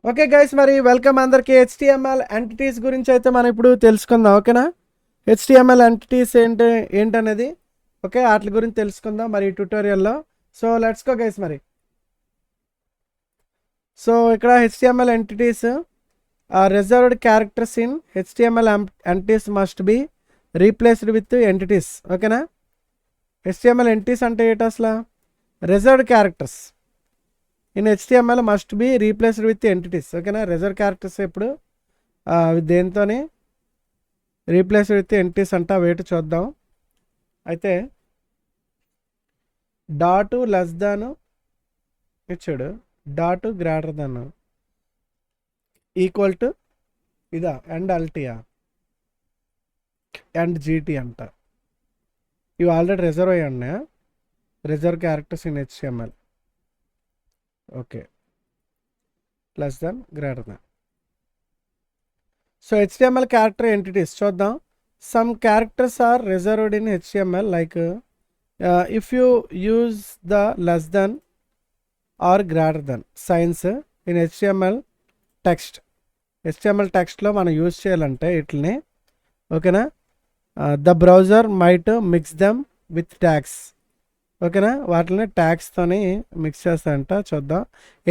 Okay guys, మరి welcome అందరికి. HTML entities గురించి అయితే మనం ఇప్పుడు తెలుసుకుందాం, ఓకేనా? హెచ్టిఎంఎల్ ఎంటిటీస్ ఏంటనేది ఓకే, వాటి గురించి తెలుసుకుందాం మరి ఈ ట్యూటోరియల్లో. So let's go guys. మరి సో ఇక్కడ HTML entities reserved characters in HTML entities must be replaced with entities, ఓకేనా? హెచ్టిఎంఎల్ ఎంటిటీస్ అంటే ఏంటి అసలు? Reserved characters in HTML must be replaced with entities, ఓకేనా? రిజర్వ్ క్యారెక్టర్స్ ఎప్పుడు దేంతో రీప్లేస్డ్ విత్ ఎంటిటీస్ అంట, వేటి చూద్దాం. అయితే డాటు లెస్ దాన్ ఇచ్చాడు, dot greater than equal to ఇదా అండ్ ఎల్టీయా అండ్ జీటీ అంట. ఇవి ఆల్రెడీ రిజర్వ్ అయ్యి ఉన్నాయి, reserve characters in HTML. Okay, less than greater than. So HTML character entities చూద్దాం. Some characters are reserved in HTML like if you use the less than or greater than signs in HTML text. HTML టెక్స్ట్లో మనం use చేయాలంటే వీటిని, ఓకేనా? The browser might mix them with tags, ఓకేనా? వాటిని ట్యాగ్స్తోని mix చేస్తాయంట. చూద్దాం.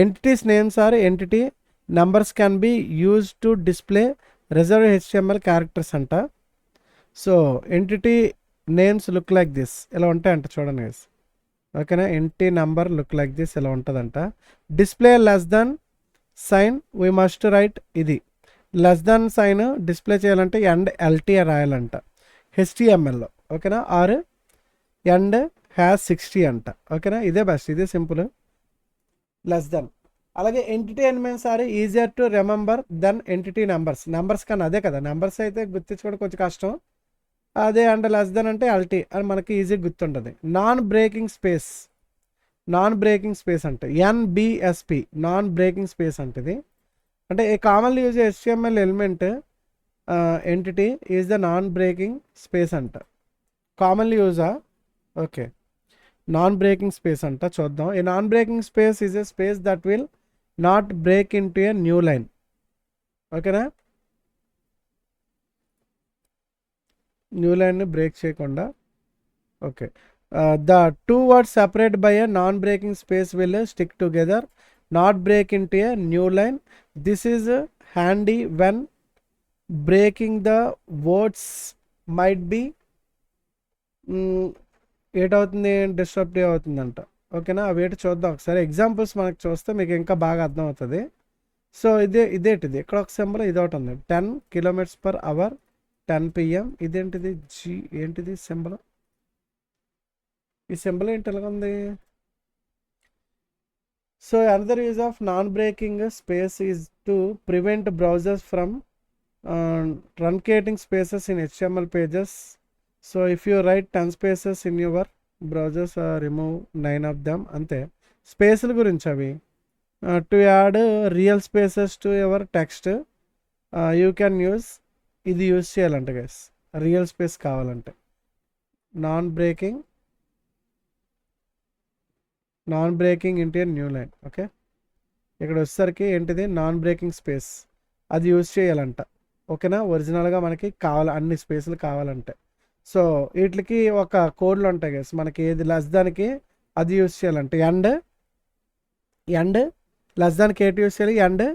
Entities names or entity numbers can be use to display reserve HTML characters అంట. So entity names look like this, ఇలా ఉంటాయంట చూడండి గైస్, ఓకేనా? Entity number look like this, ఇలా ఉంటుందంట. Display less than sign we must write, ఇది less than sign display చేయాలంటే and LT రాయాలంట హెచ్టిఎంఎల్లో, ఓకేనా? ఆర్ ఎండ్ హ్యాస్ 60 అంట, ఓకేనా? ఇదే బెస్ట్, ఇదే సింపుల్, లెస్ దెన్. అలాగే entity elements are easier to remember than entity numbers. Numbers కన్నా అదే కదా, నెంబర్స్ అయితే గుర్తించుకోవడం కొంచెం కష్టం, అదే అండ్ లెస్ దెన్ అంటే ఎల్టీ అని మనకి ఈజీగా గుర్తుంటుంది. Non breaking space, non breaking space అంటే ఎన్బిఎస్పి, నాన్ బ్రేకింగ్ స్పేస్ అంటది. అంటే a commonly use HTML element entity is the non breaking space అంట. కామన్లీ యూజా? ఓకే, నాన్ బ్రేకింగ్ స్పేస్ అంట. చూద్దాం. ఏ non breaking space is a space that will not break into a new line, ఓకేనా? New లైన్ని break చేయకుండా. Okay, the two words separate by a non breaking space will stick together, not break into a new line. This is handy when breaking the words might be ఏటవుతుంది, disruptive అవుతుందంట, ఓకేనా? అవేటి చూద్దాం ఒకసారి. Examples మనకు చూస్తే మీకు ఇంకా బాగా అర్థమవుతుంది. సో ఇదేంటిది, ఇక్కడ ఒక సింబల్, ఇది ఒకటి ఉంది, 10 km/h 10 PM. ఇదేంటిది జీ, ఏంటిది సింబల్? ఈ సింబల్ ఏంటి ఎలా ఉంది? So another use of non breaking space is to prevent browsers from truncating spaces in HTML pages. So if you write 10 spaces in your browsers, remove 9 of them. అంతే స్పేస్ల గురించి అవి. To add real spaces to your text you can use, ఇది use చేయాలంట guys, real space కావాలంటే. Non breaking into new line, okay? ఇక్కడ వచ్చేసరికి ఏంటిది, non breaking space, అది యూజ్ చేయాలంట, ఓకేనా? ఒరిజినల్గా మనకి కావాలి, అన్ని స్పేస్లు కావాలంటే. సో వీటికి ఒక కోడ్లు ఉంటాయి గైస్, మనకి ఏది లెస్ దానికి అది యూజ్ చేయాలంటే ఎండ్ లెస్ దానికి ఏంటి యూజ్ చేయాలి, ఎండ్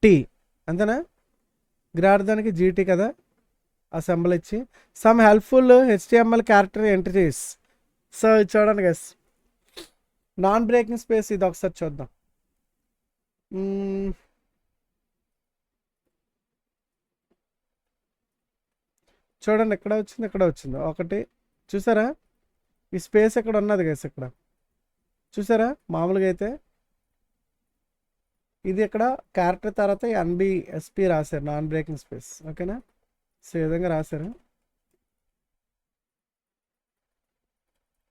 టీ, అంతేనా? గ్రేటర్ దానికి జీటీ కదా, ఆ సింబల్ ఇచ్చి. Some helpful HTML character entities. So చూడండి గైస్, నాన్ బ్రేకింగ్ స్పేస్ ఇది ఒకసారి చూద్దాం. చూడండి, ఎక్కడ వచ్చింది ఒకటి, చూసారా? ఈ స్పేస్ ఎక్కడ ఉన్నది గైస్, ఇక్కడ చూసారా? మామూలుగా అయితే ఇది ఇక్కడ క్యారెక్టర్ తర్వాత ఎన్బిఎస్పి రాశారు, నాన్ బ్రేకింగ్ స్పేస్, ఓకేనా? సో ఈ విధంగా రాశారు,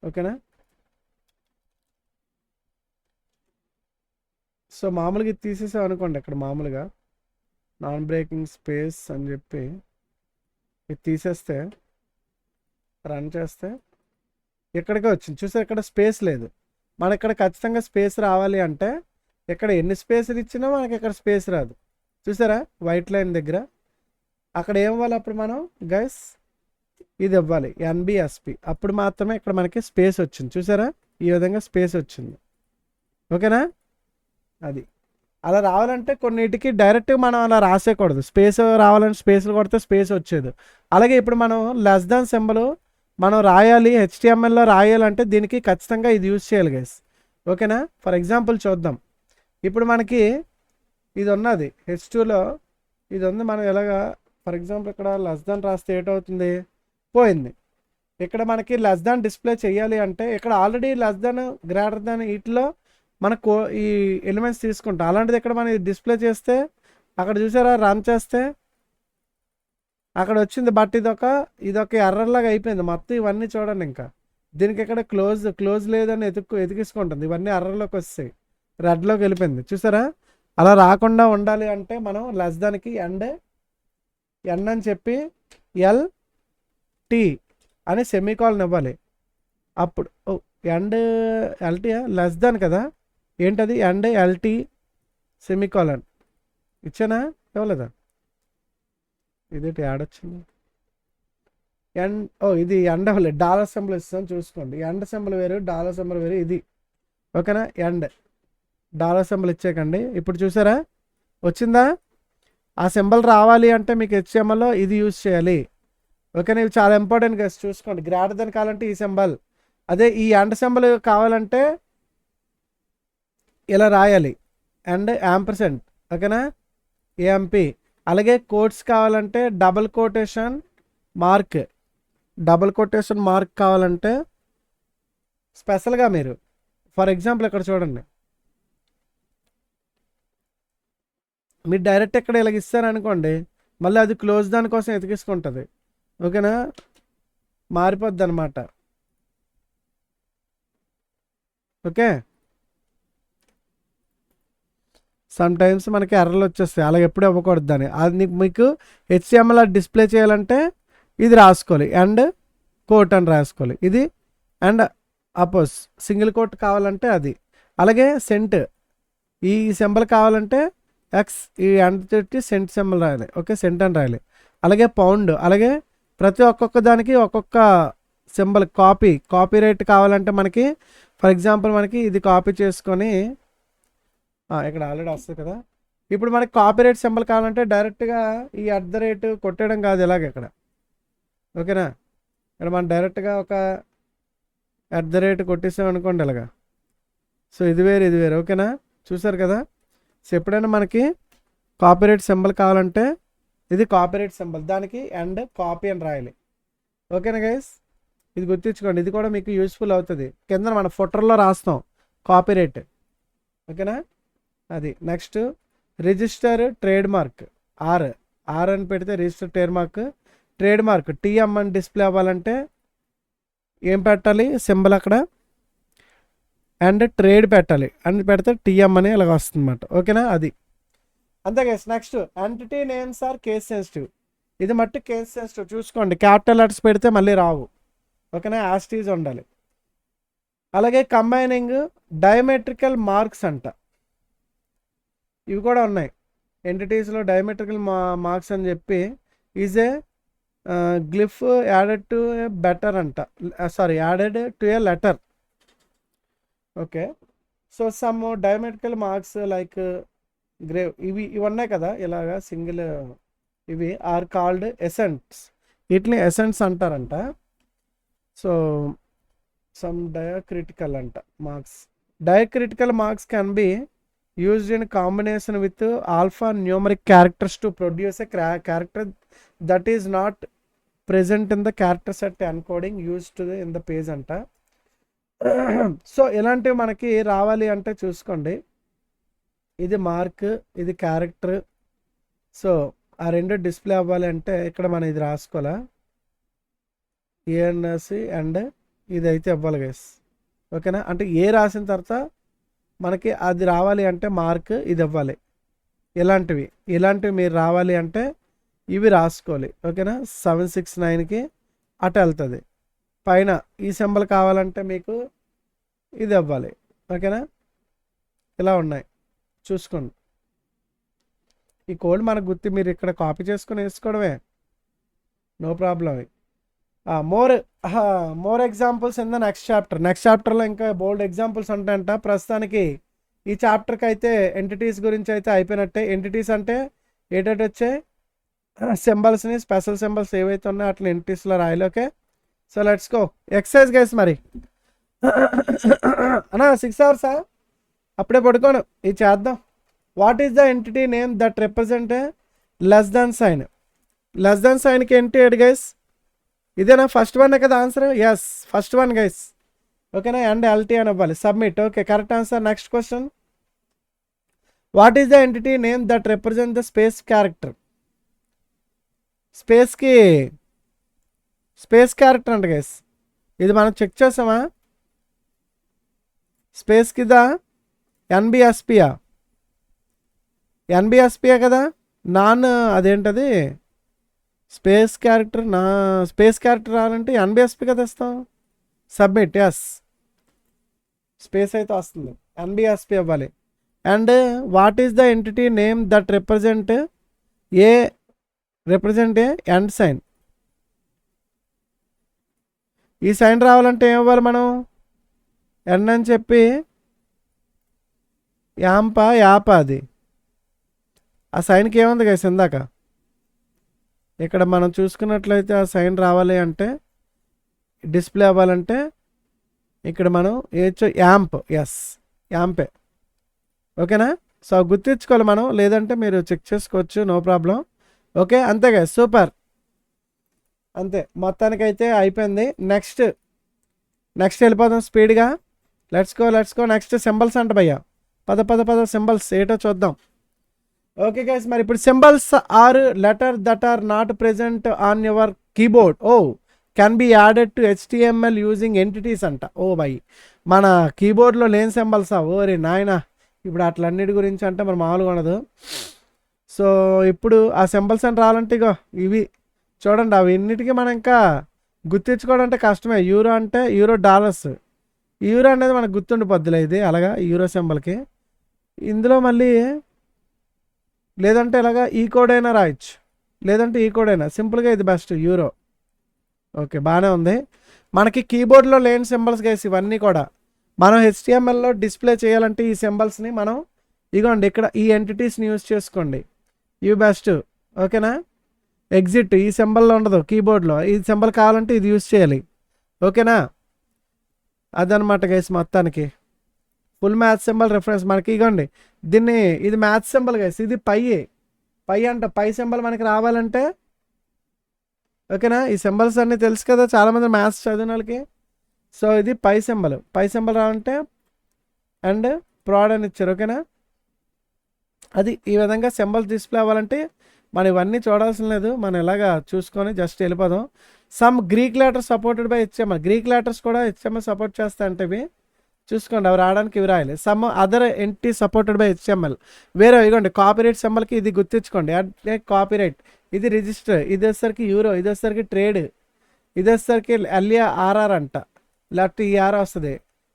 ఓకేనా? సో మామూలుగా ఇది తీసేసాం అనుకోండి, ఇక్కడ మామూలుగా నాన్ బ్రేకింగ్ స్పేస్ అని చెప్పి ఇది తీసేస్తే, రన్ చేస్తే ఇక్కడికే వచ్చింది. చూసారు, ఇక్కడ స్పేస్ లేదు. మన ఇక్కడ ఖచ్చితంగా స్పేస్ రావాలి అంటే ఇక్కడ ఎన్ని స్పేస్లు ఇచ్చినా మనకి ఇక్కడ స్పేస్ రాదు. చూసారా వైట్ లైన్ దగ్గర అక్కడ ఏం ఇవ్వాలి అప్పుడు మనం గైస్, ఇది ఇవ్వాలి ఎన్బిఎస్పి, అప్పుడు మాత్రమే ఇక్కడ మనకి స్పేస్ వచ్చింది. చూసారా ఈ విధంగా స్పేస్ వచ్చింది. ఓకేనా, అది అలా రావాలంటే కొన్నిటికి డైరెక్ట్గా మనం అలా రాసేయకూడదు. స్పేస్ రావాలంటే స్పేస్లు కొడితే స్పేస్ వచ్చేది. అలాగే ఇప్పుడు మనం లెస్ దాన్ సింబల్ మనం రాయాలి, హెచ్టిఎంఎల్లో రాయాలంటే దీనికి ఖచ్చితంగా ఇది యూజ్ చేయాలి గైస్. ఓకేనా, ఫర్ ఎగ్జాంపుల్ చూద్దాం. ఇప్పుడు మనకి ఇది ఉన్నది H2లో, ఇది ఉంది. మనం ఎలాగా ఫర్ ఎగ్జాంపుల్ ఇక్కడ లెస్ దాన్ రాస్తే ఏటవుతుంది, పోయింది. ఇక్కడ మనకి లెస్ దాన్ డిస్ప్లే చేయాలి అంటే ఇక్కడ already less than greater than వీటిలో మనకు ఈ ఎలిమెంట్స్ తీసుకుంటాం. అలాంటిది ఇక్కడ మనం డిస్ప్లే చేస్తే అక్కడ చూసారా రన్ చేస్తే అక్కడ వచ్చింది. బట్ ఇదొక ఎర్రర్లాగా అయిపోయింది మొత్తం. ఇవన్నీ చూడండి, ఇంకా దీనికి ఇక్కడ క్లోజ్ లేదని ఎతికిసుకుంటుంది. ఇవన్నీ ఎర్రర్లోకి వస్తాయి, రెడ్లోకి వెళ్ళిపోయింది. చూసారా, అలా రాకుండా ఉండాలి అంటే మనం లెస్ దానికి ఎన్ అని చెప్పి LT అని సెమీకాలన్ ఇవ్వాలి. అప్పుడు LT లెస్ దాన్ కదా, ఏంటది LT సెమీకాలన్ ఇచ్చానా, ఇవ్వలేదా? ఇదేంటి యాడ్ వచ్చింది, ఇది ఎండ్ అవ్వలేదు. డాలర్ సింబల్ ఇస్తాను చూసుకోండి. ఎండ్ సింబల్ వేరు, డాలర్ సింబల్ వేరు. ఇది ఓకేనా, ఎండ్ డాలర్ సింబల్ ఇచ్చేకండి. ఇప్పుడు చూసారా వచ్చిందా? ఆ సింబల్ రావాలి అంటే మీకు HTMLలో ఇది యూజ్ చేయాలి. ఓకేనా, ఇవి చాలా ఇంపార్టెంట్ గా చూసుకోండి. గ్రేటర్ దెన్ కావాలంటే ఈ సింబల్, అదే ఈ ఎండ్ సింబల్ కావాలంటే ఇలా రాయాలి, అండ్ యాంపర్సెంట్. ఓకేనా, AMP. అలాగే కోట్స్ కావాలంటే డబుల్ కొటేషన్ మార్క్ కావాలంటే స్పెషల్గా మీరు ఫర్ ఎగ్జాంపుల్ ఇక్కడ చూడండి, మీరు డైరెక్ట్ ఇక్కడ ఇలాగ ఇస్తారనుకోండి, మళ్ళీ అది క్లోజ్ దానికోసం ఎతికిసుకుంటుంది. ఓకేనా, మారిపోద్ది అనమాట. ఓకే, సమ్ టైమ్స్ మనకి ఎర్రలు వచ్చేస్తాయి, అలాగే ఎప్పుడు ఇవ్వకూడదు అని. అది మీకు HTML డిస్ప్లే చేయాలంటే ఇది రాసుకోవాలి, అండ్ కోట్ అని రాసుకోవాలి. ఇది అండ్ అపోజ్ సింగిల్ కోట్ కావాలంటే అది. అలాగే సెంట్, ఈ సింబల్ కావాలంటే X, ఈ అండ్ పెట్టి సెంట్ సింబల్ రాయాలి. ఓకే, సెంట్ అని రాయాలి. అలాగే పౌండ్. అలాగే ప్రతి ఒక్కొక్క దానికి ఒక్కొక్క సింబల్ కాపీ రైట్ కావాలంటే మనకి ఫర్ ఎగ్జాంపుల్ మనకి ఇది కాపీ చేసుకొని ఇక్కడ ఆల్రెడీ వస్తుంది కదా. ఇప్పుడు మనకి కాపీరైట్ సింబల్ కావాలంటే డైరెక్ట్గా ఈ @ కొట్టడం కాదు, ఇలాగ ఇక్కడ. ఓకేనా, ఇక్కడ మనం డైరెక్ట్గా ఒక @ కొట్టేసాం అనుకోండి ఇలాగా. సో ఇది వేరు. ఓకేనా, చూసారు కదా. సో ఎప్పుడైనా మనకి కాపీరైట్ సింబల్ కావాలంటే ఇది కాపీరైట్ సింబల్, దానికి అండ్ కాపీ అని రాయాలి. ఓకేనా గైస్, ఇది గుర్తుంచుకోండి. ఇది కూడా మీకు యూస్ఫుల్ అవుతుంది. కింద మన ఫుటర్లో రాస్తాం కాపీరైట్. ఓకేనా, అది. Next register trade mark, R అని పెడితే రిజిస్టర్ ట్రేడ్ మార్క్ TM అని డిస్ప్లే అవ్వాలంటే ఏం పెట్టాలి సింబల్ అక్కడ, అండ్ ట్రేడ్ పెట్టాలి అని పెడితే TM అని ఇలాగ వస్తుంది అన్నమాట. ఓకేనా, అది అంతే guys. Next entity names are case sensitive. ఇది మట్టి కేస్ సెన్సిటివ్ చూసుకోండి. క్యాపిటల్ లెటర్స్ పెడితే మళ్ళీ రావు. ఓకేనా, యాస్టీజ్ ఉండాలి. అలాగే కంబైనింగ్ డయామెట్రికల్ మార్క్స్ అంట, ఇవి కూడా ఉన్నాయి ఎంటిటీస్లో. డయామెట్రికల్ మార్క్స్ అని చెప్పి is a glyph added to a better అంట, added to a letter. Okay, so some diametrical marks like grave, ఇవి ఉన్నాయి కదా ఇలాగా సింగిల్, ఇవి ఆర్ కాల్డ్ ఎసెంట్స్. వీటిని ఎసెంట్స్ అంటారంట. సో సమ్ డయాక్రిటికల్ అంట marks. Diacritical marks can be used in combination with alphanumeric characters to produce a character that is not present in the character set encoding used to in the page అంట. So ఇలాంటివి మనకి రావాలి అంటే చూసుకోండి, ఇది mark, ఇది character. So ఆ రెండు డిస్ప్లే అవ్వాలి అంటే ఇక్కడ మనం ఇది రాసుకోవాలా, ANS అండ్ ఇది అయితే ఇవ్వాలి గైస్. ఓకేనా, అంటే ఏ రాసిన తర్వాత మనకి అది రావాలి అంటే మార్క్ ఇది ఇవ్వాలి. ఇలాంటివి మీరు రావాలి అంటే ఇవి రాసుకోవాలి. ఓకేనా, 769కి అటు వెళ్తుంది. పైన ఈ సింబల్ కావాలంటే మీకు ఇది ఇవ్వాలి. ఓకేనా, ఇలా ఉన్నాయి. చూసుకోండి. ఈ కోడ్ మనకు గుర్తు, మీరు ఇక్కడ కాపీ చేసుకుని వేసుకోవడమే, no problem. More examples in the next chapter. Next చాప్టర్లో ఇంకా బోల్డ్ ఎగ్జాంపుల్స్ ఉంటాయంట. ప్రస్తుతానికి ఈ చాప్టర్కి అయితే ఎంటిటీస్ గురించి అయితే అయిపోయినట్టే. ఎంటిటీస్ అంటే ఏంటంటే వచ్చాయి సింబల్స్ని, స్పెషల్ సింబల్స్ ఏవైతే ఉన్నాయో అట్లా ఎంటిటీస్లో రాయాలి. Okay, so let's go exercise guys. మరి అన్నా 6 hours అప్పుడే పడుకోను, ఇది చేద్దాం. What is the entity name that represent less than sign? Less than సైన్కి ఏంటి ఎడ్ గైస్? ఇదేనా ఫస్ట్ వన్ కదా answer? Yes, first one guys. ఓకేనా, అండ్ ఎల్టీ అని ఇవ్వాలి. Submit. Okay, correct answer. Next question, what is the entity name that represent the space character? స్పేస్కి స్పేస్ క్యారెక్టర్ అంట గైస్. ఇది మనం చెక్ చేసామా? స్పేస్కి దా ఎన్బిఎస్పియా? ఎన్బిఎస్పియా కదా. నాన్ అదేంటది స్పేస్ క్యారెక్టర్. నా స్పేస్ క్యారెక్టర్ రావాలంటే ఎన్బిఎస్పి కదా ఇస్తాం. సబ్మిట్. ఎస్, స్పేస్ అయితే వస్తుంది, ఎన్బిఎస్పి ఇవ్వాలి. And what is the entity name that represent a and sign? ఈ సైన్ రావాలంటే ఏం ఇవ్వాలి మనం? ఎన్ అని చెప్పి యాప అది ఆ సైన్కి ఏముంది గైస్ ఇందాక ఇక్కడ మనం చూసుకున్నట్లయితే ఆ సైన్ రావాలి అంటే, డిస్ప్లే అవ్వాలంటే ఇక్కడ మనం యాంప్. Yes, amp. ఓకేనా, సో గుర్తించుకోవాలి మనం, లేదంటే మీరు చెక్ చేసుకోవచ్చు, నో ప్రాబ్లం. ఓకే, అంతే గైస్, సూపర్. అంతే, మొత్తానికైతే అయిపోయింది. నెక్స్ట్ వెళ్ళిపోదాం స్పీడ్గా. Let's go. నెక్స్ట్ సింబల్స్ అంట భయ్యా. పద సింబల్స్ ఏటో చూద్దాం. ఓకే గైస్, మరి ఇప్పుడు symbols or letter that are not present on your keyboard can be added to HTML using entities అంట. బై, మన కీబోర్డ్లో లేని సింబల్సా? ఓరే నాయనా, ఇప్పుడు అట్లన్నిటి గురించి అంటే మరి మామూలుగా ఉండదు. సో ఇప్పుడు ఆ సింబల్స్ అని రావాలంటే ఇగో ఇవి చూడండి, అవి ఎన్నిటికీ మనం ఇంకా గుర్తించుకోవడం అంటే కష్టమే. యూరో అంటే యూరో డాలర్స్. యూరో అనేది మనకు గుర్తుండిపోద్దులే, ఇది అలాగా యూరో సింబల్కి. ఇందులో మళ్ళీ లేదంటే ఇలాగా ఈ కోడ్ అయినా రాయొచ్చు, లేదంటే ఈ కోడ్ అయినా, సింపుల్గా ఇది బెస్ట్, యూరో. ఓకే, బాగానే ఉంది. మనకి కీబోర్డ్లో లేని సింబల్స్ గైస్ ఇవన్నీ కూడా. మనం HTMLలో డిస్ప్లే చేయాలంటే ఈ సింబల్స్ని మనం ఇగోండి ఇక్కడ ఈ ఎంటిటీస్ని యూజ్ చేసుకోండి, ఇవి బెస్ట్. ఓకేనా, ఎగ్జిట్ ఈ సింబల్లో ఉండదు కీబోర్డ్లో, ఈ సింబల్ కావాలంటే ఇది యూజ్ చేయాలి. ఓకేనా, అదనమాట గైస్ మొత్తానికి. ఫుల్ మ్యాథ్స్ సింబల్ రిఫరెన్స్ మనకి ఇగోండి, ఇది మ్యాథ్స్ సింబల్ గైస్. ఇది పై అంట, పై సింబల్ మనకి రావాలంటే. ఓకేనా, ఈ సింబల్స్ అన్నీ తెలుసు కదా చాలామంది మ్యాథ్స్ చదివిన వాళ్ళకి. సో ఇది పై సింబల్ రావాలంటే అండ్ ప్రాడ్ అని ఇచ్చారు. ఓకేనా, అది ఈ విధంగా సింబల్స్ డిస్ప్లే అవ్వాలంటే మనం ఇవన్నీ చూడాల్సిన లేదు, మనం ఇలాగా చూసుకొని జస్ట్ వెళ్ళిపోదాం. Some Greek letters supported by HTML. Greek letters కూడా HTML సపోర్ట్ చేస్తా అంటే ఇవి చూసుకోండి, అవి రావడానికి ఇవి రాయాలి. Some other entity supported by HTML. వేరే ఇవ్వండి, కాపీరైట్ సింబల్కి ఇది గుర్తించుకోండి, కాపీరైట్. ఇది రిజిస్టర్, ఇది వచ్చేసరికి యూరో, ఇది వచ్చేసరికి ట్రేడ్, ఇది వచ్చేసరికి LARR అంట, లెఫ్ట్ ఈ ఆరో వస్తుంది.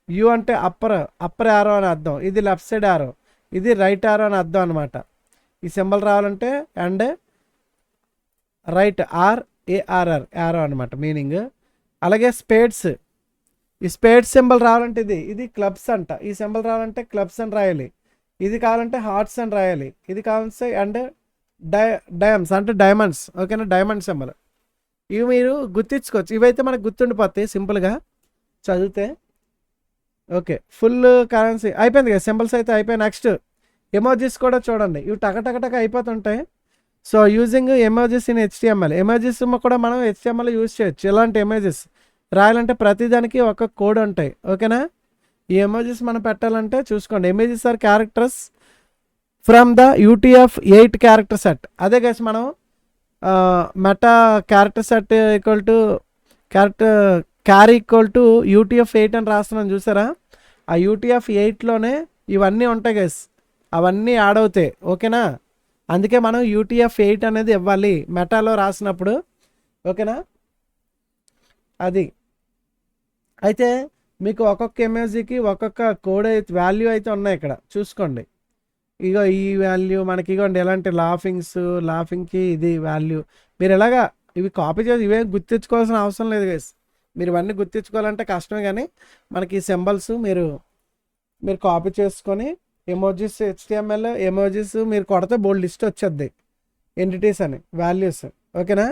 యూ అంటే అప్పర్ ఆరో అని అర్థం, ఇది లెఫ్ట్ సైడ్ ఆరో, ఇది రైట్ ఆరో అని అర్థం అనమాట. ఈ సింబల్ రావాలంటే అండ్ రైట్ RARR ఆరో అనమాట మీనింగ్. అలాగే స్పేడ్స్, ఈ స్పేడ్స్ సింబల్ రావాలంటే ఇది క్లబ్స్ అంట. ఈ సింబల్ రావాలంటే క్లబ్స్ అని రాయాలి. ఇది కావాలంటే హార్ట్స్ అని రాయాలి. ఇది కావాలంటే అండ్ డైమండ్స్ అంటే డైమండ్స్. ఓకేనా, డైమండ్ సింబల్. ఇవి మీరు గుర్తించుకోవచ్చు, ఇవైతే మనకు గుర్తుండిపోతాయి సింపుల్గా చదివితే. ఓకే, ఫుల్ కరెన్సీ అయిపోయింది కదా, సింబల్స్ అయితే అయిపోయాయి. నెక్స్ట్ ఎమోజీస్ కూడా చూడండి, ఇవి టక అయిపోతుంటాయి. So using emojis in HTML. Emojis కూడా మనం HTML యూజ్ చేయొచ్చు. ఇలాంటి ఎమోజీస్ రాయాలంటే ప్రతిదానికి ఒక కోడ్ ఉంటాయి. ఓకేనా, ఈ ఎమోజీస్ మనం పెట్టాలంటే చూసుకోండి. Emojis are characters from the UTF-8 character set. అదే గైస్ మనం meta character set equal to క్యారీ ఈక్వల్ టు UTF-8 అని రాస్తున్నాను చూసారా, ఆ UTF-8లోనే ఇవన్నీ ఉంటాయి గైస్, అవన్నీ యాడ్ అవుతాయి. ఓకేనా, అందుకే మనం UTF-8 అనేది ఇవ్వాలి మెటాలో రాసినప్పుడు. ఓకేనా, అది అయితే మీకు ఒక్కొక్క ఎమోజీకి ఒక్కొక్క కోడ్ అయితే వాల్యూ అయితే ఉన్నాయి ఇక్కడ చూసుకోండి. ఇగో ఈ వాల్యూ మనకి ఇగోండి ఎలాంటి లాఫింగ్కి ఇది వాల్యూ. మీరు ఎలాగా ఇవి కాపీ చేసి ఇవే గుర్తించుకోవాల్సిన అవసరం లేదు గైస్. మీరు ఇవన్నీ గుర్తించుకోవాలంటే కష్టమే, కానీ మనకి ఈ సింబల్స్ మీరు కాపీ చేసుకొని ఎమోజీస్ HTML ఎమోజీస్ మీరు కొడితే బోల్డ్ లిస్ట్ వచ్చేద్ది ఎంటిటీస్ అని వాల్యూస్. ఓకేనా,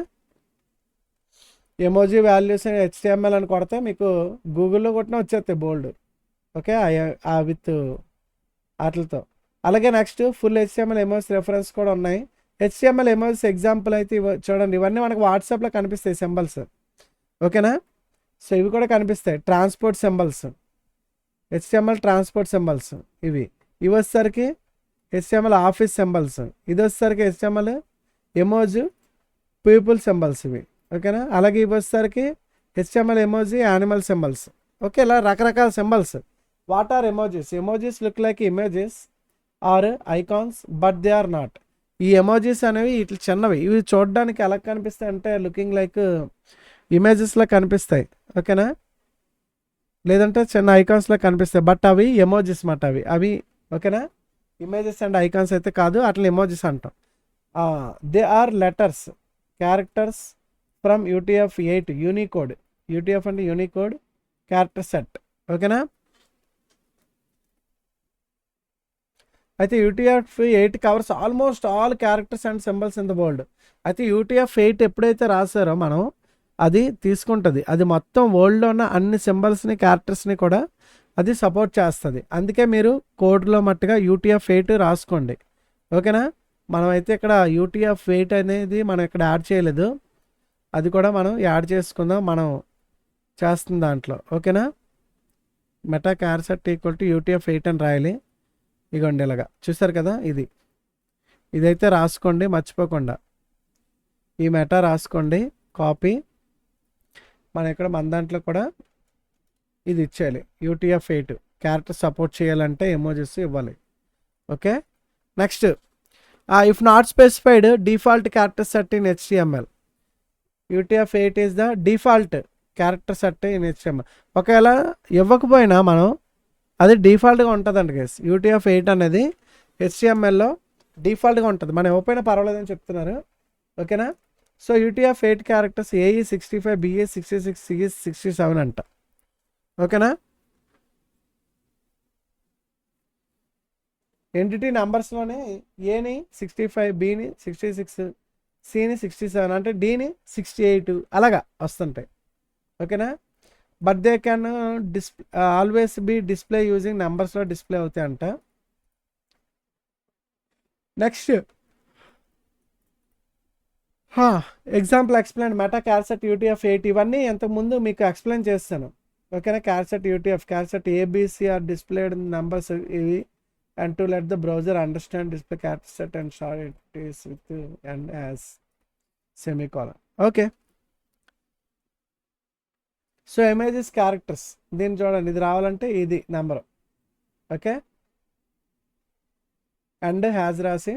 ఎమోజీ వాల్యూస్ అని HTML అని కొడితే మీకు గూగుల్లో కొట్టినా వచ్చేస్తాయి బోల్డ్. ఓకే, విత్ వాటితో. అలాగే next full HTML emojis reference కూడా ఉన్నాయి. HTML ఎమోజీస్ ఎగ్జాంపుల్ అయితే చూడండి, ఇవన్నీ మనకు వాట్సాప్లో కనిపిస్తాయి సింబల్స్. ఓకేనా, సో ఇవి కూడా కనిపిస్తాయి transport symbols, HTML transport symbols. ఇవి వచ్చేసరికి HTML ఆఫీస్ సింబల్స్. ఇది వచ్చేసరికి HTML ఎమోజీ పీపుల్ సింబల్స్ ఇవి. ఓకేనా, అలాగే ఇవి వచ్చేసరికి HTML emoji animal symbols. Okay, ఇలా రకరకాల symbols. What are emojis? Emojis look like images or icons but they are not. ఈ ఎమోజీస్ అనేవి ఇట్లా చిన్నవి, ఇవి చూడడానికి ఎలా కనిపిస్తాయి అంటే లుకింగ్ లైక్ ఇమేజెస్లా కనిపిస్తాయి. ఓకేనా, లేదంటే చిన్న ఐకాన్స్లా కనిపిస్తాయి, బట్ అవి ఎమోజీస్ మాట అవి. ఓకేనా, ఇమేజెస్ అండ్ ఐకాన్స్ అయితే కాదు, అట్లా ఎమోజీస్ అంటాం. They are letters characters from UTF-8 Unicode. UTF అంటే యూనికోడ్ క్యారెక్టర్ సెట్. ఓకేనా, అయితే UTF-8 covers almost all characters and symbols in the world. అయితే UTF-8 ఎప్పుడైతే రాసారో మనం అది తీసుకుంటుంది, అది మొత్తం వరల్డ్లో ఉన్న అన్ని సింబల్స్ని క్యారెక్టర్స్ని కూడా అది సపోర్ట్ చేస్తుంది. అందుకే మీరు కోడ్లో మట్టుగా UTF-8 రాసుకోండి. ఓకేనా, మనమైతే ఇక్కడ UTF-8 అనేది మనం ఇక్కడ యాడ్ చేయలేదు, అది కూడా మనం యాడ్ చేసుకుందాం మనం చేస్తున్న దాంట్లో. ఓకేనా, meta character equal to UTF-8 అని రాయాలి. ఇగోండి ఇలాగా చూసారు కదా, ఇదైతే రాసుకోండి మర్చిపోకుండా. ఈ మెటా రాసుకోండి, కాపీ. మనం ఇక్కడ మన దాంట్లో కూడా ఇది ఇచ్చేయాలి. UTF-8 క్యారెక్టర్ సపోర్ట్ చేయాలంటే ఎమోజీస్ ఇవ్వాలి. Okay, next if not specified default character set in HTML. UTF-8 is the default character set in HTML. ఒకవేళ ఇవ్వకపోయినా మనం అది డిఫాల్ట్గా ఉంటుందండి గైస్. UTF-8 అనేది HTMLలో డిఫాల్ట్గా ఉంటుంది, మనం ఇవ్వకపోయినా పర్వాలేదని చెప్తున్నారు. ఓకేనా, so UTF-8 characters AE 65, BE 66, CE 67 అంట. ఓకేనా, ఎంటిటీ నెంబర్స్లోనే ఏని 65, Bని 66, Cని 67 అంటే Dని 68 అలాగా వస్తుంటాయి. ఓకేనా, but they can always be display using నెంబర్స్లో డిస్ప్లే అవుతాయి అంట. Next example explain meta character UTF-8. ఇవన్నీ ఇంతకుముందు మీకు ఎక్స్ప్లెయిన్ చేస్తాను. ఓకేనా, character ABC are displayed numbers ఇవి, and to let the browser understand display character and short it is with and as semicolon. Okay, so images characters దీన్ని చూడండి, ఇది రావాలంటే ఇది నెంబర్. ఓకే, అండ్ హ్యాజ్ రాసి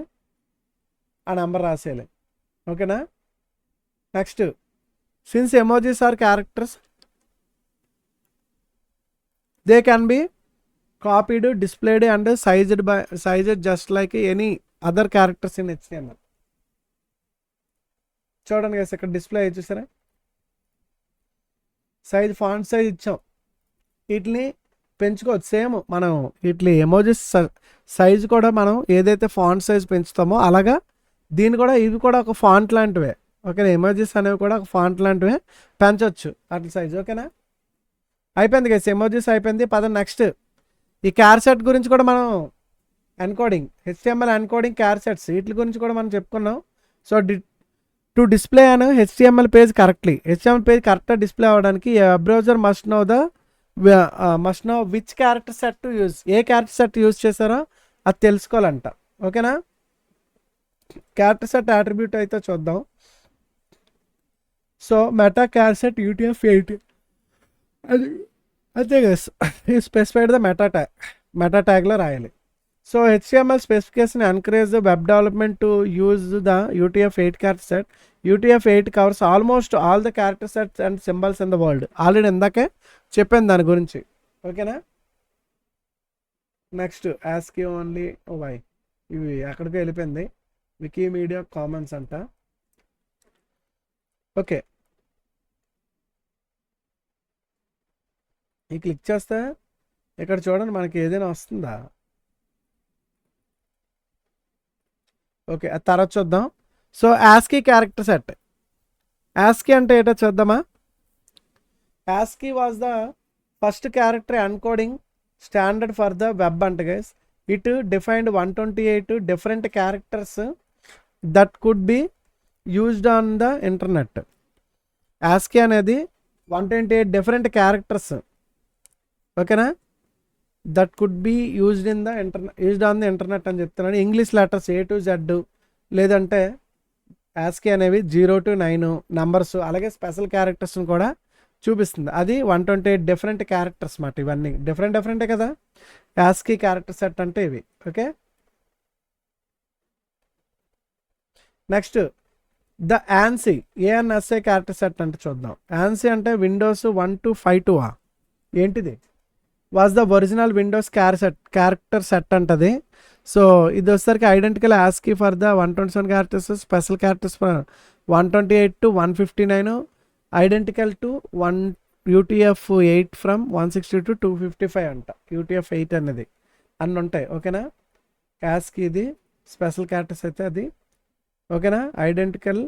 ఆ నెంబర్ రాసేయాలి. ఓకేనా, next since emojis are characters they can be copied, displayed and sized just like any other characters in HTML. చూడండి కదా ఇక్కడ డిస్ప్లే చూసారా, ఫాంట్ సైజ్ ఇచ్చాం, వీటిని పెంచుకోవచ్చు. సేమ్ మనం వీటి ఎమోజీస్ సైజ్ కూడా మనం ఏదైతే ఫాంట్ సైజ్ పెంచుతామో అలాగా దీన్ని కూడా, ఇవి కూడా ఒక ఫాంట్ లాంటివే. ఓకేనా, ఎమోజీస్ అనేవి కూడా ఒక ఫాంట్ లాంటివే, పెంచవచ్చు అట్ల సైజ్. ఓకేనా, అయిపోయింది గైస్, ఎమోజీస్ అయిపోయింది. నెక్స్ట్ ఈ క్యారెక్టర్ గురించి కూడా మనం ఎన్కోడింగ్, HTML ఎన్కోడింగ్ క్యారెక్టర్స్ వీటి గురించి కూడా మనం చెప్పుకున్నాం. So to display an HTML page correctly, HTML page కరెక్ట్గా డిస్ప్లే అవ్వడానికి web browser must know which character set to use. A character set use చేశారో అది తెలుసుకోవాలంట. ఓకేనా, క్యారెక్టర్ సెట్ అట్రిబ్యూట్ అయితే చూద్దాం. సో మెటా క్యారెక్టర్ UTF-8 అది అంతే కదా, స్పెసిఫైడ్ ద మెటా ట్యాగ్లో రాయాలి. So HTML specification encourage web development to use the UTF-8 character set. UTF-8 covers almost all the character sets and symbols in the world. Already ఇందాకే చెప్పాను దాని గురించి. ఓకేనా, next ask you only why ఇవి అక్కడికి వెళ్ళిపోయింది. వికీమీడియా కామన్స్ అంట. Okay, ఈ క్లిక్ చేస్తే ఇక్కడ చూడండి మనకి ఏదైనా వస్తుందా. ఓకే, అది తర్వాత చూద్దాం. So ASCII character set. ASCII అంటే ఏంటో చూద్దామా. ASCII was the first character encoding standard for the web అంట guys. It defined 128 different characters that could be used on the internet. ASCII అనేది 128 డిఫరెంట్ క్యారెక్టర్స్, ఓకేనా, that could be used on the internet అని చెప్తున్నాడు. English letters A to Z, లేదంటే ASCII అనేవి 0 to 9 numbers, అలాగే special క్యారెక్టర్స్ని కూడా చూపిస్తుంది. అది 128 డిఫరెంట్ క్యారెక్టర్స్ మాట. ఇవన్నీ డిఫరెంటే కదా యాస్కీ క్యారెక్టర్ సెట్ అంటే ఇవి. Okay, next the ANSI ANSI character set అంటే చూద్దాం. ANSI అంటే విండోస్ 1 to 52 ఏంటిది, was the original Windows character set అంటది. సో ఇది వచ్చేసరికి identical ASCII for the 127 characters, special characters 128 to 159, identical to UTF-8 from 160 to 255 అంట. UTF-8 అనేది అన్నీ ఉంటాయి. ఓకేనా, యాస్కీ ఇది స్పెషల్ క్యారెక్టర్స్ అయితే అది. ఓకేనా, ఐడెంటికల్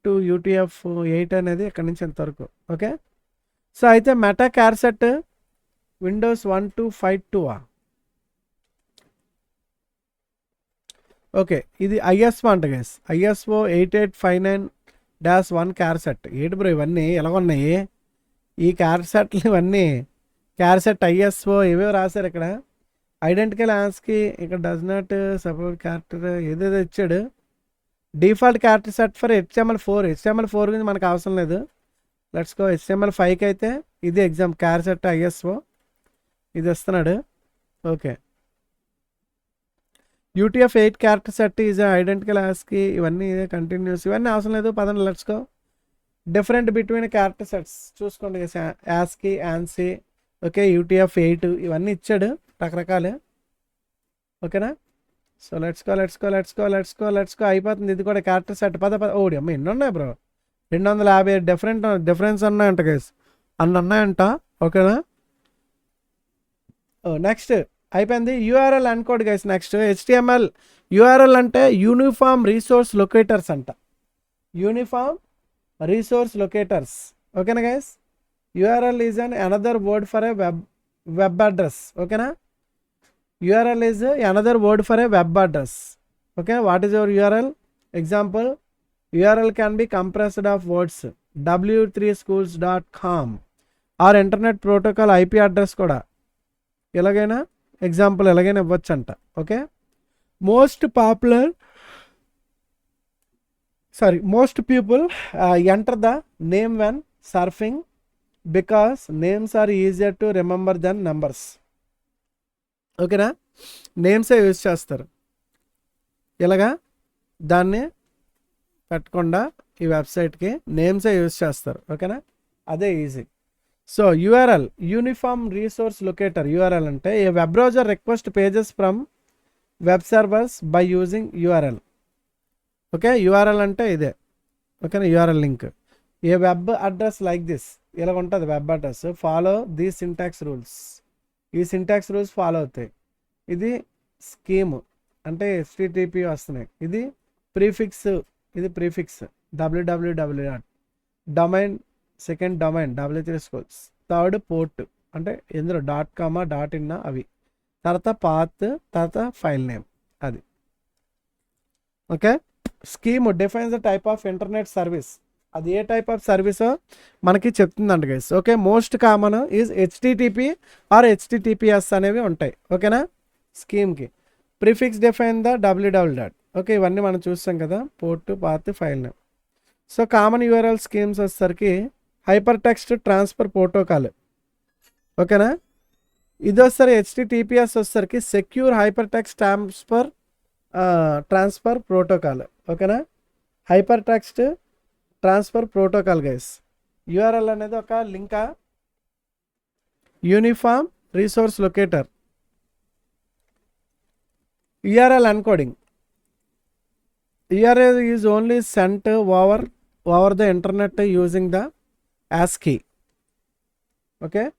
టు UTF-8 అనేది ఇక్కడ నుంచి ఎంతవరకు. ఓకే, సో అయితే meta character Windows 1 to 52. Okay, ఇది ISO అంట గైస్. ISO 8859-1 character. ఏంటి బ్రో ఇవన్నీ ఎలాగున్నాయి ఈ క్యారెక్టర్లు, ఇవన్నీ క్యారెక్టర్ ISO ఏవేవో రాశారు ఇక్కడ. ఐడెంటికల్ యాస్కీ ఇక్కడ డస్ నాట్ సపోర్ట్ క్యారెక్టర్ ఏదేదో ఇచ్చాడు. Default character set for HTML4 గురించి మనకు అవసరం లేదు. లెట్స్ గో HTML5కి అయితే ఇది ఎగ్జామ్ క్యారెక్టర్ ISO ఇది వస్తున్నాడు. Okay, UTF-8 character set is identical ASCII. ఇవన్నీ కంటిన్యూస్, ఇవన్నీ అవసరం లేదు. పదండి let's go. Different between character sets చూసుకోండి. యాస్కీ, ANSI, ఓకే, UTF-8 ఇవన్నీ ఇచ్చాడు రకరకాలు. ఓకేనా, సో లెట్స్ గో అయిపోతుంది. ఇది కూడా క్యారెక్టర్ సెట్. ఓడి అమ్మ ఎన్ని ఉన్నాయి బ్రో, 250 డిఫరెన్స్ ఉన్నాయంట గైస్, అన్ని ఉన్నాయంట. ఓకేనా, నెక్స్ట్ అయిపోయింది. URL encode guys. Next HTML URL అంటే యూనిఫామ్ రిసోర్స్ లొకేటర్స్ అంట. Uniform resource locators. ఓకేనా guys, URL is an another word for a web address. ఓకేనా, URL is another word for a web address. Okay, what is your URL? Example, URL can be compressed of words w3schools.com or internet protocol IP address కూడా ఎలాగైనా example ఎలాగైనా ఇవ్వచ్చు అంట. Okay, most people enter the name when surfing because names are easier to remember than numbers. ఓకేనా, నేమ్సే use చేస్తారు. ఇలాగా దాన్ని పెట్టకుండా ఈ వెబ్సైట్కి నేమ్సే యూజ్ చేస్తారు. ఓకేనా, అదే easy. So URL uniform resource locator. URL అంటే a web browser request pages from web servers by using URL. Okay, URL అంటే ఇదే. ఓకేనా, URL link. A web address like this, ఇలా ఉంటుంది web address. Follow the syntax rules. ఈ syntax rules follow అవుతాయి. ఇది scheme అంటే HTTP వస్తున్నాయి. ఇది prefix www. Domain, second domain W3schools. Third port అంటే ఇందులో .com .in అవి. తర్వాత పాత్, తర్వాత ఫైల్ నేమ్ అది. Okay, scheme defines the type of internet service. అది ఏ టైప్ ఆఫ్ సర్వీసో మనకి చెప్తుందంట guys. Okay, most common is HTTP or HTTPS అనేవి ఉంటాయి. ఓకేనా, స్కీమ్కి. Prefix define the www. Okay, ఇవన్నీ మనం చూస్తాం కదా, port, path, file name. So common URL schemes వచ్చేసరికి హైపర్ టెక్స్ట్ ట్రాన్స్ఫర్ ప్రోటోకాల్. ఓకేనా, ఇది వస్తారు. HTTPS వచ్చేసరికి secure hyper text transfer protocol. ఓకేనా, hyper text transfer protocol guys. URL అనేది ఒక Limca, uniform resource locator. URL encoding. URL is only sent over the internet using the ASCII. Okay.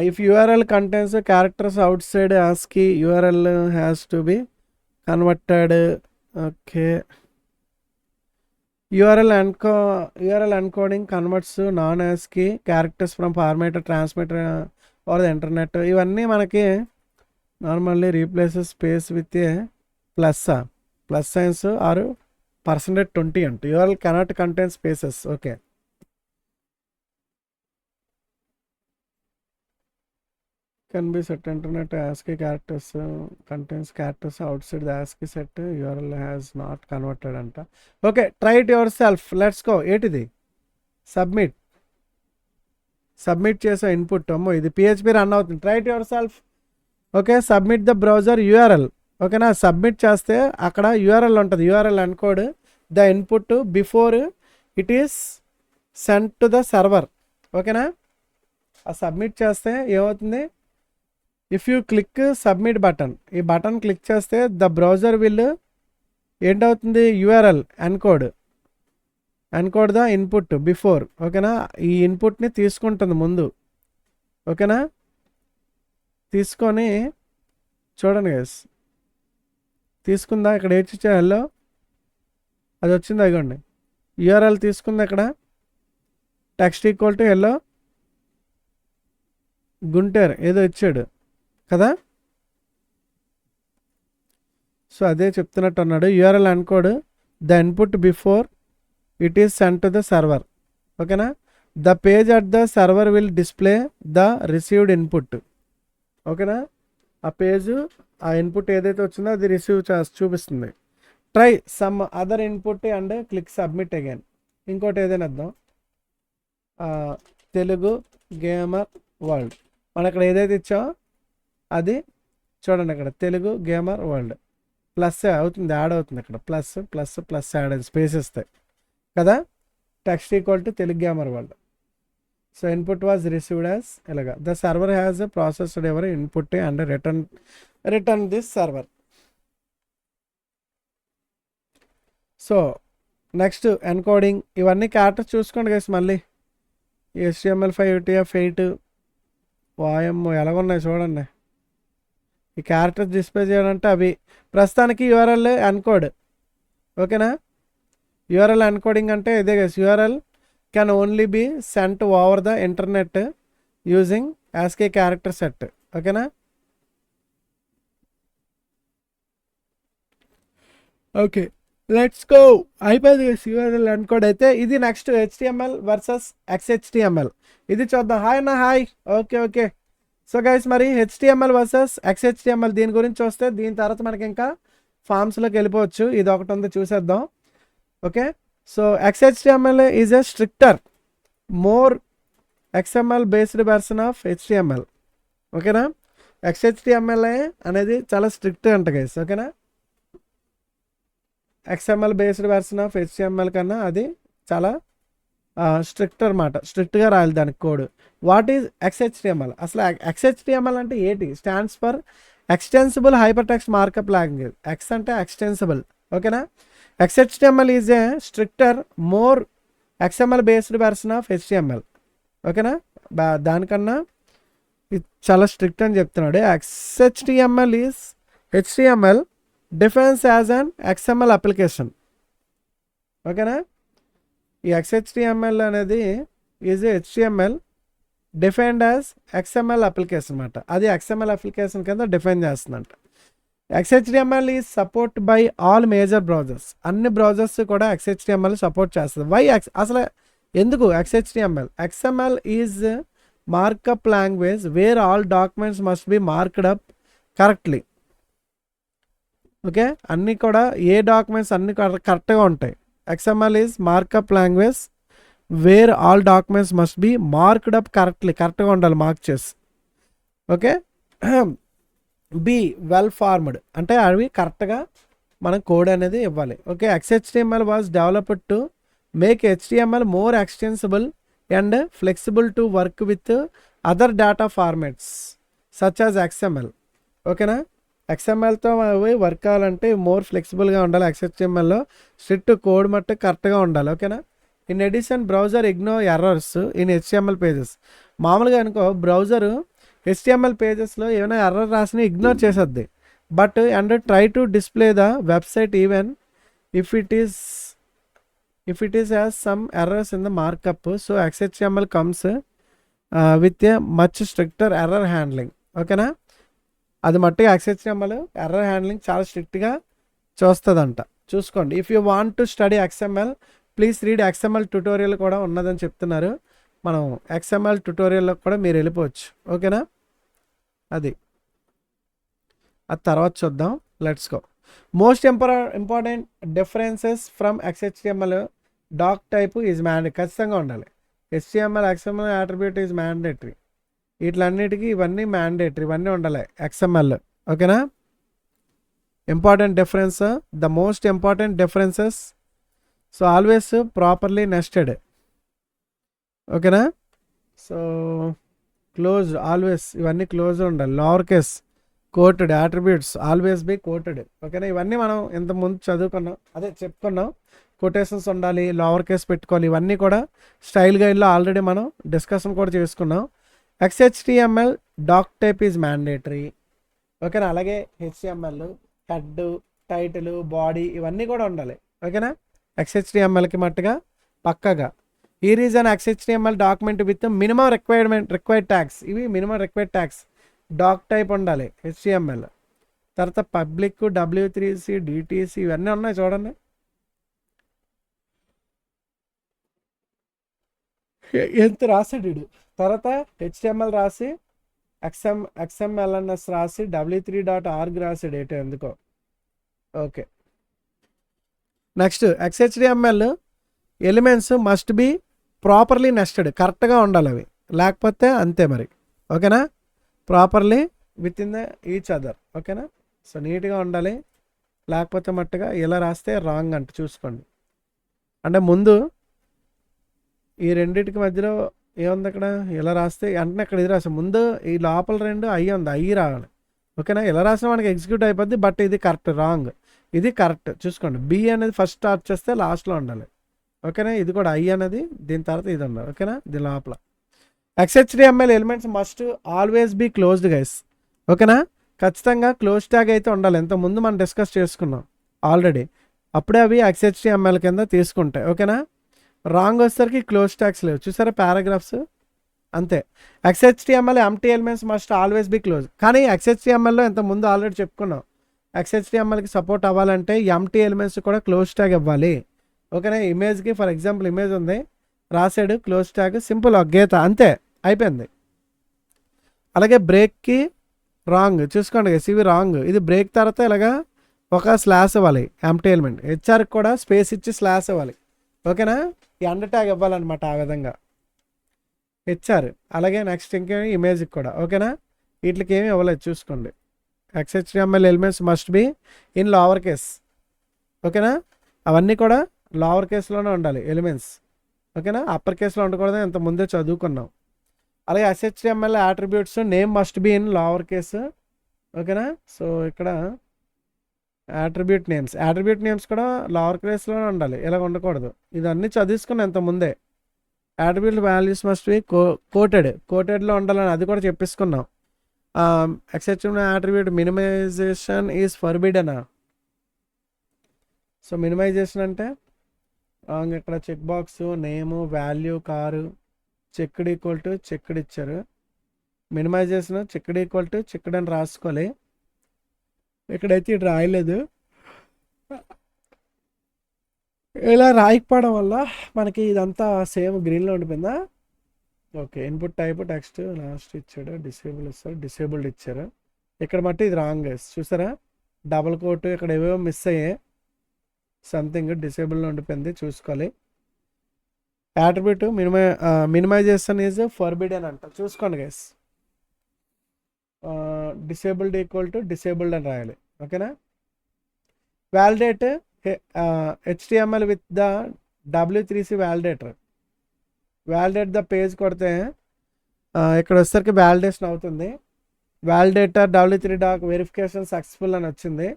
If URL contains characters outside ASCII, URL has to be converted. Okay. URL encoding converts non-ASCII characters from format transmitter or the internet. ఇవన్నీ మనకి normally replaces space with a plus signs or %20 అంట. URL cannot contain spaces. ఓకే. Can be set internet ASCII characters contains characters outside the ASCII set. URL has not converted anta. Okay, try it yourself. Let's go. ఏంటిది? Submit చేసే input. అమ్మో ఇది PHP run అవుతుంది. Try it yourself. Okay, submit the browser URL. ఓకేనా, submit చేస్తే అక్కడ URL ఉంటుంది. URL encode the input before it is sent to the server. ఓకేనా, ఆ సబ్మిట్ చేస్తే ఏమవుతుంది? If you click submit button, ఈ బటన్ క్లిక్ చేస్తే ద బ్రౌజర్ విల్ ఏంటవుతుంది? URL encode the input before. ఓకేనా, ఈ ఇన్పుట్ని తీసుకుంటుంది ముందు. ఓకేనా, తీసుకొని చూడండి గైస్, తీసుకుందా? ఇక్కడ ఏడ్చిచ్చా హెల్లో అది వచ్చింది. అదిగోండి URL తీసుకుంది. అక్కడ text equal to hello Guntur ఏదో ఇచ్చాడు కదా. సో అదే చెప్తున్నట్టు అన్నాడు. URL encode the input before it is sent to the server. ఓకేనా, the page at the server will display the received input. ఓకేనా, ఆ పేజ్ ఆ ఇన్పుట్ ఏదైతే వచ్చిందో అది రిసీవ్ చూపిస్తుంది. Try some other input and click submit again. ఇంకోటి ఏదైనా వద్దాం. Telugu gamer world. మనం ఇక్కడ ఏదైతే ఇచ్చామో అది చూడండి. అక్కడ తెలుగు గేమర్ వరల్డ్ ప్లస్ అవుతుంది, యాడ్ అవుతుంది. ఇక్కడ ప్లస్ ప్లస్ ప్లస్ యాడ్ అయింది, స్పేస్ ఇస్తాయి కదా. Text equal to Telugu gamer world. So input was received as ఇలాగా. The server has processed ever input and return this server. So next encoding. ఇవన్నీ characters చూసుకోండి guys. మళ్ళీ HTML5 UTF-8 వాయమ్మో ఎలాగున్నాయి చూడండి. ఈ characters display చేయాలంటే అవి ప్రస్తుతానికి URL ఎన్కోడ్. ఓకేనా, URL ఎన్కోడింగ్ అంటే ఇదే guys. URL can only be sent over the internet using ASCII character set. ఓకేనా, ఓకే లెట్స్ గో. అయిపోయింది URL ఎన్కోడ్ అయితే. ఇది నెక్స్ట్ HTML వర్సెస్ XHTML. ఇది చూద్దాం. హాయ్ అన్న, హాయ్. ఓకే. సో గైస్, మరి HTML వర్సెస్ XHTML దీని గురించి వస్తే దీని తర్వాత మనకి ఇంకా ఫామ్స్లోకి వెళ్ళిపోవచ్చు. ఇది ఒకటి ఉంది, చూసేద్దాం. Okay, so XHTML is a stricter more XML based version of HTML. ఓకేనా, XHTML అనేది చాలా స్ట్రిక్ట్ అంట గైస్. ఓకేనా, XML based version of HTML కన్నా అది చాలా స్ట్రిక్ట్ అనమాట. స్ట్రిక్ట్గా రాయాలి దానికి కోడ్. What is XHTML? అసలు XHTML అంటే ఏంటి? Stands for extensible hyper text markup language. X అంటే ఎక్స్టెన్సిబుల్. ఓకేనా, XHTML is a stricter more XML based version of HTML. ఓకేనా, దానికన్నా ఇది చాలా స్ట్రిక్ట్ అని చెప్తున్నాడు. XHTML is HTML defines as an XML application. ఓకేనా, ఈ XHTML అనేది is HTML defined as XML application అనమాట. అది XML అప్లికేషన్ కింద డిఫైన్ చేస్తుందంట. XHTML is support by all major browsers. అన్ని బ్రౌజర్స్ కూడా XHTML సపోర్ట్ చేస్తుంది. వై అసలు ఎందుకు XHTML? XML is markup language where all documents must be marked up correctly. Okay, అన్నీ కూడా ఏ డాక్యుమెంట్స్ అన్నీ కరెక్ట్గా ఉంటాయి. XML is markup language where all documents must be marked up కరెక్ట్గా ఉండాలి, మార్క్ చేసి. ఓకే, బి వెల్ ఫార్మ్డ్ అంటే అవి కరెక్ట్గా మనం కోడ్ అనేది ఇవ్వాలి. Okay, XHTML was developed to make HTML more extensible and flexible to work with other data formats such as XML. ఓకేనా, XMLతో అవి వర్క్ కావాలంటే మోర్ ఫ్లెక్సిబుల్గా ఉండాలి. XHTMLలో స్ట్రిక్ట్ కోడ్ మట్టు కరెక్ట్గా ఉండాలి. ఓకేనా, in addition browser ignore errors in HTML pages. మామూలుగా అనుకో బ్రౌజరు HTML పేజెస్లో ఏమైనా ఎర్రర్ రాసినా ఇగ్నోర్ చేసేద్ది. But and try to display the website even if it is has some errors in the markup. So XHTML comes with a much stricter error handling. ఓకేనా, అది మట్టుగా XHTML error handling చాలా స్ట్రిక్ట్గా చూస్తుందంట. చూసుకోండి. If you want to study XML please read XML tutorial కూడా ఉన్నదని చెప్తున్నారు. మనం XML ట్యుటోరియల్లో కూడా మీరు వెళ్ళిపోవచ్చు. ఓకేనా, అది తర్వాత చూద్దాం. Let's go. Most important differences from XHTML dock type is ఖచ్చితంగా ఉండాలి. HTML XML attribute is mandatory. వీటిలన్నిటికీ ఇవన్నీ మ్యాండేటరీ, ఇవన్నీ ఉండాలి XML. ఓకేనా, important difference, the most important differences. So always properly nested. ఓకేనా, సో క్లోజ్ ఆల్వేస్, ఇవన్నీ క్లోజ్ ఉండాలి. Lower case quoted attributes always be quoted. ఓకేనా, ఇవన్నీ మనం ఇంతకుముందు చదువుకున్నాం, అదే చెప్పుకున్నాం. కొటేషన్స్ ఉండాలి, లోవర్ కేస్ పెట్టుకోవాలి. ఇవన్నీ కూడా స్టైల్ గైడ్లో ఆల్రెడీ మనం డిస్కషన్ కూడా చేసుకున్నాం. XHTML dock type is mandatory. ఓకేనా, అలాగే HTML హెడ్, టైటిల్, బాడీ ఇవన్నీ కూడా ఉండాలి. ఓకేనా, XHTMLకి మట్టుగా పక్కగా. Here is an XHTML document with minimum required tags. ఇవి minimum required tags. Doctype ఉండాలి HTML. తర్వాత పబ్లిక్, W3C, DTC ఇవన్నీ ఉన్నాయి చూడండి. ఎంత రాసాడు. తర్వాత HTML రాసి XMLNS రాసి w3.org రాసాడు. ఏంటో ఎందుకో. Okay, next XHTML elements must be properly nested. కరెక్ట్గా ఉండాలి అవి, లేకపోతే అంతే మరి. ఓకేనా, properly with in the each other. ఓకేనా, సో నీట్గా ఉండాలి, లేకపోతే మట్టుగా ఇలా రాస్తే రాంగ్ అంట. చూసుకోండి. అంటే ముందు ఈ రెండింటికి మధ్యలో ఏముంది అక్కడ, ఇలా రాస్తే వెంటనే అక్కడ ఇది రాస్తాం. ముందు ఈ లోపల రెండు అయ్యి ఉంది, అయ్యి రావాలి. ఓకేనా, ఇలా రాసిన మనకి ఎగ్జిక్యూట్ అయిపోద్ది. బట్ ఇది కరెక్ట్, రాంగ్, ఇది కరెక్ట్. చూసుకోండి. B అనేది ఫస్ట్ స్టార్ట్ చేస్తే లాస్ట్లో ఉండాలి. ఓకేనా, ఇది కూడా I అనేది దీని తర్వాత ఇది ఉండాలి. ఓకేనా, దీని లోపల. XHTML elements must always be closed guys. ఓకేనా, ఖచ్చితంగా క్లోజ్ ట్యాగ్ అయితే ఉండాలి. ఇంతకుముందు మనం డిస్కస్ చేసుకున్నాం ఆల్రెడీ. అప్పుడే అవి XHTML కింద తీసుకుంటాయి. ఓకేనా, రాంగ్ వచ్చేసరికి క్లోజ్ ట్యాగ్స్ లేవు. చూసారా పారాగ్రాఫ్స్, అంతే. XHTML empty elements must always be close. కానీ XHTMLలో ఇంతకుముందు ఆల్రెడీ చెప్పుకున్నాం, XHTMLకి సపోర్ట్ అవ్వాలంటే ఎంప్టీ ఎలిమెంట్స్ కూడా క్లోజ్ ట్యాగ్ ఇవ్వాలి. ఓకేనా, ఇమేజ్కి ఫర్ ఎగ్జాంపుల్ ఇమేజ్ ఉంది, రాసాడు క్లోజ్ ట్యాగ్, సింపుల్ గీత, అంతే అయిపోయింది. అలాగే బ్రేక్కి రాంగ్ చూసుకోండి గైస్, ఇవి రాంగ్. ఇది బ్రేక్ తర్వాత ఇలాగా ఒక స్లాష్ ఇవ్వాలి ఎంప్టీ ఎలిమెంట్. హెచ్ఆర్కి కూడా స్పేస్ ఇచ్చి స్లాష్ ఇవ్వాలి. ఓకేనా, ఈ అండర్ ట్యాగ్ ఇవ్వాలన్నమాట ఆ విధంగా హెచ్ఆర్. అలాగే నెక్స్ట్ ఇంకేమి ఇమేజ్కి కూడా. ఓకేనా, వీటికి ఏమి ఇవ్వలేదు చూసుకోండి. XHTML elements must be in lower case. ఓకేనా, అవన్నీ కూడా లోవర్ కేస్లోనే ఉండాలి ఎలిమెంట్స్. ఓకేనా, అప్పర్ కేస్లో ఉండకూడదు, ఇంత ముందే చదువుకున్నాం. అలాగే XHTML attributes name must be in lower case. ఓకేనా, సో ఇక్కడ అట్రిబ్యూట్ నేమ్స్ కూడా లోవర్ కేస్లోనే ఉండాలి, ఇలా ఉండకూడదు. ఇదన్నీ చదువుకున్నాం ఇంత ముందే. అట్రిబ్యూట్ వాల్యూస్ మస్ట్ బి కోటెడ్లో ఉండాలని అది కూడా చెప్పేసుకున్నాం. XHTML attribute minimization is forbidden. So minimization అంటే ఇక్కడ check box, name, value, car, checked equal to checked ఇచ్చారు. Minimization checked equal to checked అని రాసుకోవాలి. ఇక్కడైతే ఇది రాయలేదు. ఇలా రాయకపోవడం వల్ల మనకి ఇదంతా సేమ్ గ్రీన్లో ఉండిపోయిందా. Okay, input type text last ఇచ్చాడు, డిసేబుల్ ఇస్తారు, డిసేబుల్డ్ ఇచ్చారు. ఇక్కడ మట్టి ఇది రాంగ్ చూసారా, డబుల్ కోట్ ఇక్కడ ఏవేవో మిస్ అయ్యాయి, సంథింగ్ డిసేబుల్లో ఉండిపోయింది, చూసుకోవాలి. అట్రిబ్యూట్ మినిమైజేషన్ ఈజ్ ఫర్బిడెన్ అంట, చూసుకోండి guys. Disabled equal to disabled అని రాయాలి. ఓకేనా, validate HTML with the W3C validator. Validate the page కొడితే ఇక్కడ వచ్చేసరికి వ్యాలిడేషన్ అవుతుంది. Validator W3 dock verification successful అని వచ్చింది.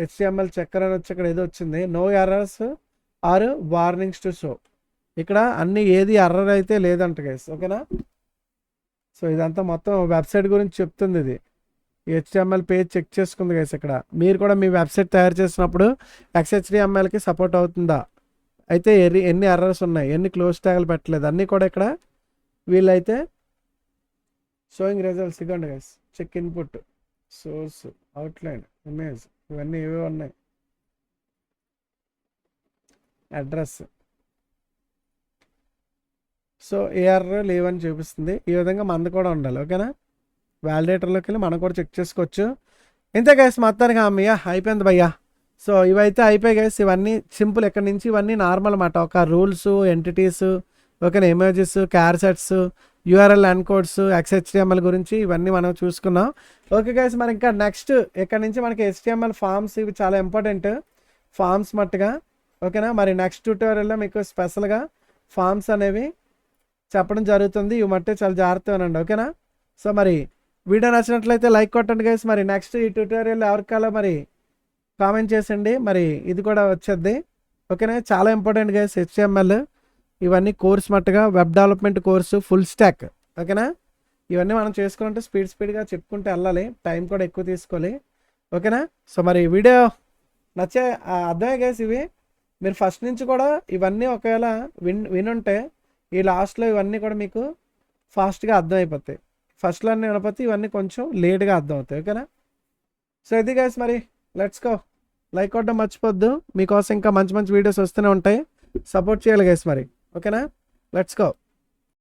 HTML చెక్కర్ అని వచ్చి ఇక్కడ ఏదో వచ్చింది. No errors or warnings to show. ఇక్కడ అన్ని ఏది ఎర్రర్ అయితే లేదంట గైస్, ఓకేనా. సో ఇదంతా మొత్తం వెబ్సైట్ గురించి చెప్తుంది. ఇది HTML పేజ్ చెక్ చేసుకుంది గైస్. ఇక్కడ మీరు కూడా మీ వెబ్సైట్ తయారు చేసినప్పుడు XHTMLకి సపోర్ట్ అవుతుందా, అయితే ఎన్ని ఎర్రర్స్ ఉన్నాయి, ఎన్ని క్లోజ్ ట్యాగ్లు పెట్టలేదు, అన్నీ కూడా ఇక్కడ వీళ్ళైతే షోయింగ్ రిజల్ట్స్ ఇవ్వండి guys. Check input, source, outline, image, ఇవన్నీ ఏవే ఉన్నాయి, అడ్రస్. సో ఏ ఎర్రర్ లేవని చూపిస్తుంది. ఈ విధంగా మనది కూడా ఉండాలి, ఓకేనా. వ్యాలిడేటర్లోకి వెళ్ళి మనం కూడా చెక్ చేసుకోవచ్చు. ఇంతే గైస్, మొత్తానికి అమ్మయ్యా అయిపోయింది భయ్యా. సో ఇవైతే అయిపోయాయి గైస్. ఇవన్నీ సింపుల్. ఇక్కడ నుంచి ఇవన్నీ నార్మల్ అన్నమాట. ఒక రూల్స్, ఎంటిటీస్, ఓకేనా, emojis, characters, URL encodes, XHTML గురించి ఇవన్నీ మనం చూసుకున్నాం. ఓకే గైస్, మరి ఇంకా నెక్స్ట్ ఇక్కడ నుంచి మనకి HTML ఫామ్స్, ఇవి చాలా ఇంపార్టెంట్ ఫామ్స్ మట్టుగా, ఓకేనా. మరి నెక్స్ట్ ట్యూటోరియల్లో మీకు స్పెషల్గా ఫామ్స్ అనేవి చెప్పడం జరుగుతుంది. ఇవి మట్టే చాలా జాగ్రత్తగా ఉండండి, ఓకేనా. సో మరి వీడియో నచ్చినట్లయితే లైక్ కొట్టండి గైస్. మరి నెక్స్ట్ ఈ ట్యూటోరియల్ ఎవరికాలో మరి కామెంట్ చేసండి. మరి ఇది కూడా వచ్చేద్ది, ఓకేనా. చాలా ఇంపార్టెంట్ గైస్ HTML. ఇవన్నీ కోర్స్ మట్టుగా web development course full stack, ఓకేనా. ఇవన్నీ మనం చేసుకుంటే స్పీడ్గా చెప్పుకుంటూ వెళ్ళాలి, టైం కూడా ఎక్కువ తీసుకోవాలి, ఓకేనా. సో మరి వీడియో నచ్చే అర్థమే గైస్. ఇవి మీరు ఫస్ట్ నుంచి కూడా ఇవన్నీ ఒకవేళ వినుంటే ఈ లాస్ట్లో ఇవన్నీ కూడా మీకు ఫాస్ట్గా అర్థమైపోతాయి. ఫస్ట్లో అన్నీ వినకపోతే ఇవన్నీ కొంచెం లేట్గా అర్థం అవుతాయి, ఓకేనా. సో ఇది గైస్, మరి లెట్స్ గో. లైక్ కొట్టడం మర్చిపోద్దు. మీకోసం ఇంకా మంచి మంచి వీడియోస్ వస్తూనే ఉంటాయి. సపోర్ట్ చేయాలి గైస్ మరి, ఓకేనా. Let's go.